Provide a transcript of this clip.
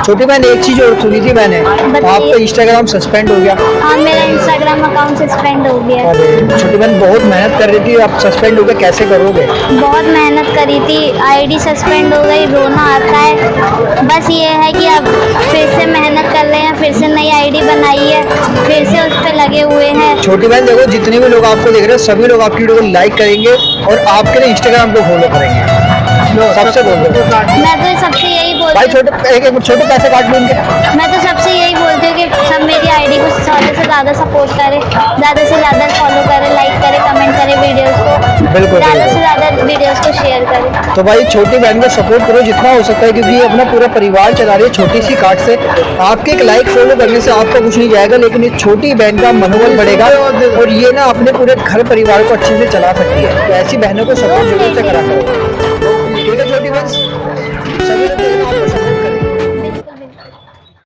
छोटी बहन एक चीज और सुनी थी मैंने, आपका इंस्टाग्राम सस्पेंड हो गया। हाँ, मेरा इंस्टाग्राम अकाउंट सस्पेंड हो गया। अरे छोटी बहन बहुत मेहनत कर रही थी, आप सस्पेंड हो गया, कैसे करोगे? बहुत मेहनत करी थी, आईडी सस्पेंड हो गई, रोना आता है। बस ये है कि अब फिर से मेहनत कर रहे हैं, फिर से नई आईडी बनाई है, फिर से उस पर लगे हुए हैं। छोटी बहन देखो, जितने भी लोग आपको देख रहे हैं सभी लोग आपकी वीडियो को लाइक करेंगे और आपके लिए इंस्टाग्राम को फॉलो करेंगे। सबसे बोल दो मैं तो सबसे यही भाई, बोलती हूँ, छोटे एक छोटे पैसे काट लो उनके। मैं तो सबसे यही बोलती हूँ कि सब मेरी आईडी को ज़्यादा से ज़्यादा सपोर्ट करें, ज़्यादा से ज़्यादा फॉलो करें, लाइक करें, कमेंट करें वीडियोस को, बिल्कुल, ज़्यादा से बिल्कुल। ज़्यादा वीडियोस को शेयर करें। तो भाई छोटी बहन को सपोर्ट करो जितना हो सकता है, क्योंकि ये अपना पूरा परिवार चला रही है छोटी सी कार्ड से। आपके एक लाइक फॉलो करने से आपका कुछ नहीं जाएगा, लेकिन ये छोटी बहन का मनोबल बढ़ेगा और ये ना अपने पूरे घर परिवार को अच्छे से चला सकती है। तो ऐसी बहनों को सपोर्ट जरूर से करा करो। ठीक है छोटी बहन, सभी लोग आपको सपोर्ट करेंगे। बिल्कुल बिल्कुल।